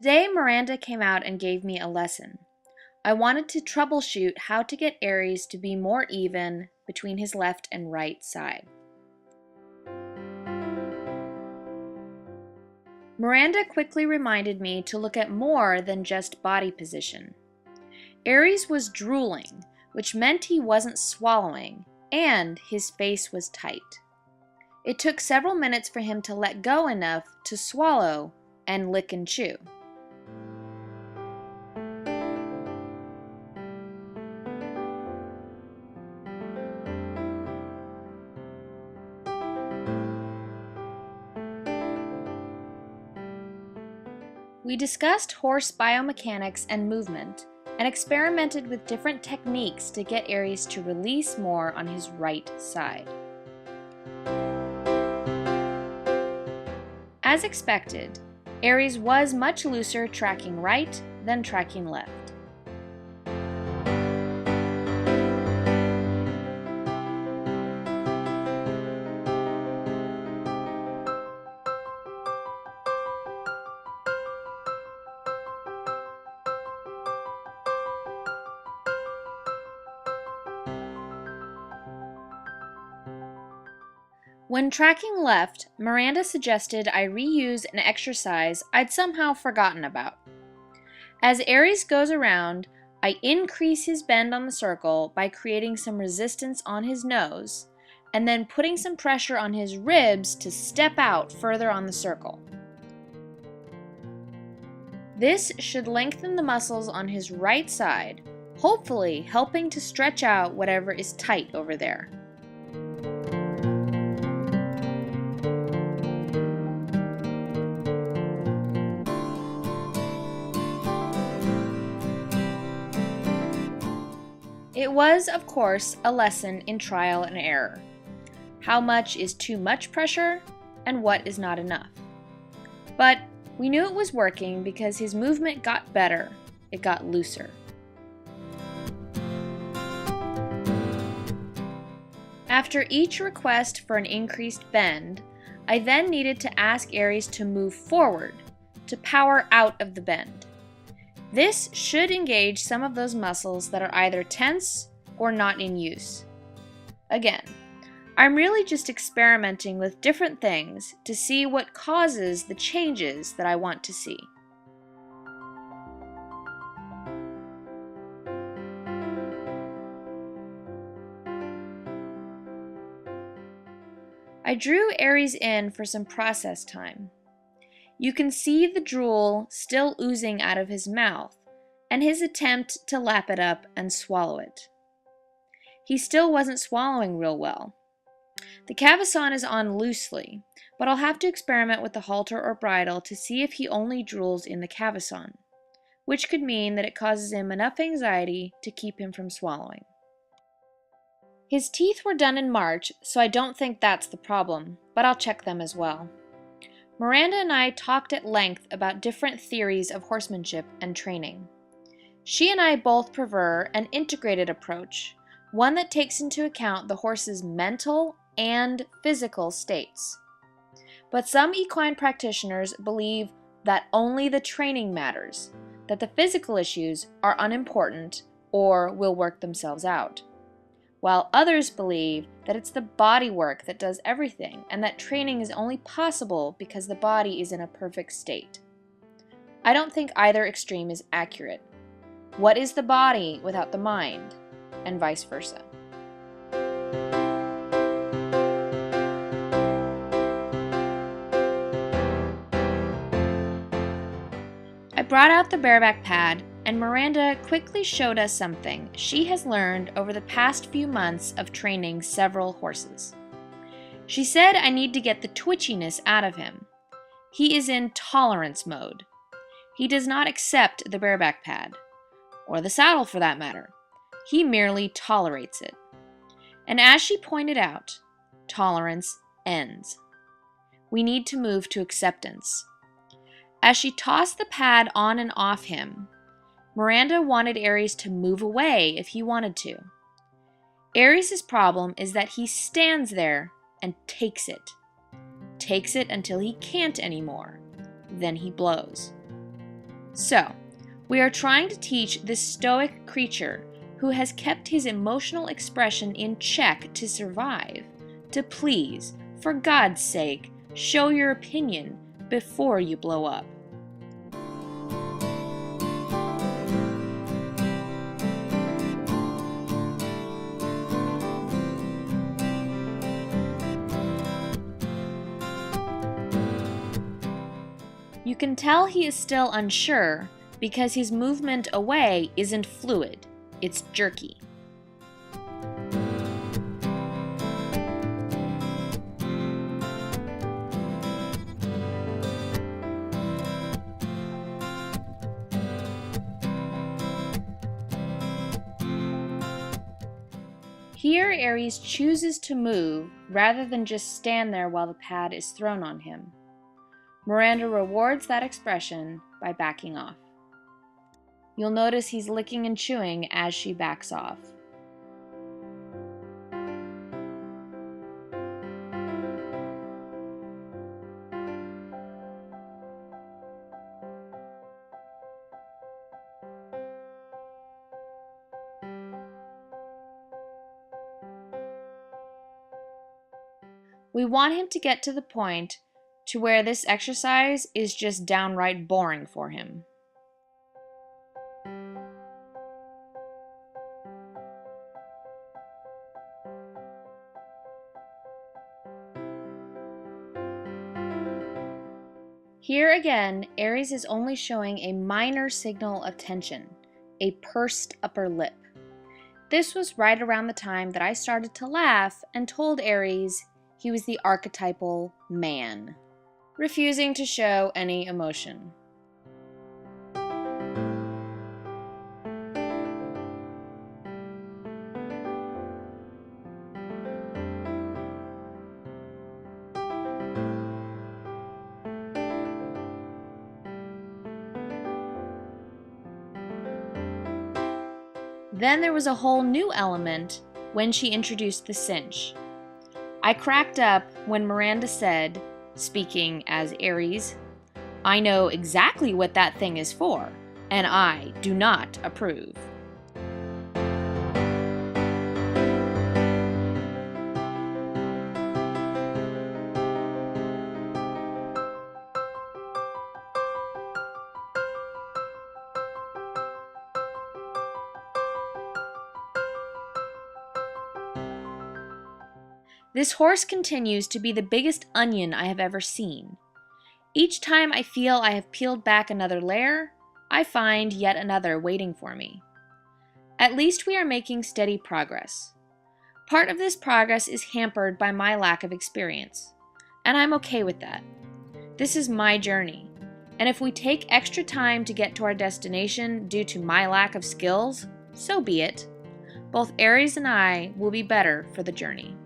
Today, Miranda came out and gave me a lesson. I wanted to troubleshoot how to get Aries to be more even between his left and right side. Miranda quickly reminded me to look at more than just body position. Aries was drooling, which meant he wasn't swallowing, and his face was tight. It took several minutes for him to let go enough to swallow and lick and chew. We discussed horse biomechanics and movement, and experimented with different techniques to get Aries to release more on his right side. As expected, Aries was much looser tracking right than tracking left. When tracking left, Miranda suggested I reuse an exercise I'd somehow forgotten about. As Aries goes around, I increase his bend on the circle by creating some resistance on his nose, and then putting some pressure on his ribs to step out further on the circle. This should lengthen the muscles on his right side, hopefully helping to stretch out whatever is tight over there. It was, of course, a lesson in trial and error. How much is too much pressure, and what is not enough? But we knew it was working because his movement got better. It got looser. After each request for an increased bend, I then needed to ask Aries to move forward, to power out of the bend. This should engage some of those muscles that are either tense or not in use. Again, I'm really just experimenting with different things to see what causes the changes that I want to see. I drew Aries in for some process time. You can see the drool still oozing out of his mouth, and his attempt to lap it up and swallow it. He still wasn't swallowing real well. The cavesson is on loosely, but I'll have to experiment with the halter or bridle to see if he only drools in the cavesson, which could mean that it causes him enough anxiety to keep him from swallowing. His teeth were done in March, so I don't think that's the problem, but I'll check them as well. Miranda and I talked at length about different theories of horsemanship and training. She and I both prefer an integrated approach, one that takes into account the horse's mental and physical states. But some equine practitioners believe that only the training matters, that the physical issues are unimportant or will work themselves out, while others believe that it's the body work that does everything and that training is only possible because the body is in a perfect state. I don't think either extreme is accurate. What is the body without the mind? And vice versa. I brought out the bareback pad, and Miranda quickly showed us something she has learned over the past few months of training several horses. She said I need to get the twitchiness out of him. He is in tolerance mode. He does not accept the bareback pad, or the saddle for that matter. He merely tolerates it. And as she pointed out, tolerance ends. We need to move to acceptance. As she tossed the pad on and off him, Miranda wanted Aries to move away if he wanted to. Aries' problem is that he stands there and takes it. Takes it until he can't anymore. Then he blows. So, we are trying to teach this stoic creature who has kept his emotional expression in check to survive, to please, for God's sake, show your opinion before you blow up. You can tell he is still unsure because his movement away isn't fluid, it's jerky. Here, Aries chooses to move rather than just stand there while the pad is thrown on him. Miranda rewards that expression by backing off. You'll notice he's licking and chewing as she backs off. We want him to get to the point to where this exercise is just downright boring for him. Here again, Aries is only showing a minor signal of tension, a pursed upper lip. This was right around the time that I started to laugh and told Aries he was the archetypal man, refusing to show any emotion. Then there was a whole new element when she introduced the cinch. I cracked up when Miranda said, speaking as Aries, "I know exactly what that thing is for, and I do not approve." This horse continues to be the biggest onion I have ever seen. Each time I feel I have peeled back another layer, I find yet another waiting for me. At least we are making steady progress. Part of this progress is hampered by my lack of experience, and I'm okay with that. This is my journey, and if we take extra time to get to our destination due to my lack of skills, so be it. Both Aries and I will be better for the journey.